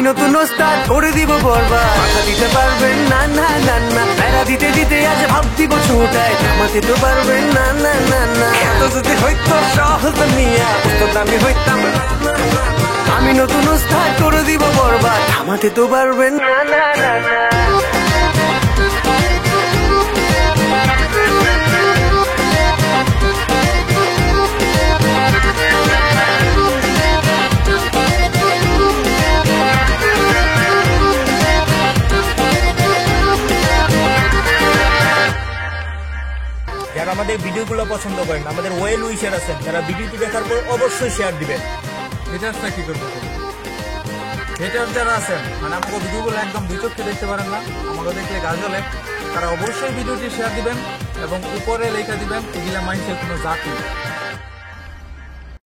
নতুন ওস্তাদ করে দিব বরবাদ, মাথা দিতে পারবেন না না না না, প্যারা দিতে দিতে আজ ভাব দিব ছুটায়, থামাতে তো পারবেন না না না না। এত যদি হইতো সহজ মিয়া, ওস্তাদ আমি হইতাম না না না। আমি নতুন ওস্তাদ করে দিব বরবাদ, থামাতে তো পারবেন না না না না। যারা আমাদের ভিডিওগুলো পছন্দ করেন, আমাদের ওয়েল উইশার আছেন, যারা ভিডিওটি দেখার পর অবশ্যই শেয়ার দিবেন। হেটার্সটা কি করবো? হেটার যারা আছেন, মানে আমাকে ভিডিওগুলো একদম দুই চোখে দেখতে পারেন না, আমাকে দেখলে গা জ্বলে, তারা অবশ্যই ভিডিওটি শেয়ার দিবেন এবং উপরে লেখা দিবেন এগুলা মানুষের কোনো জাতি।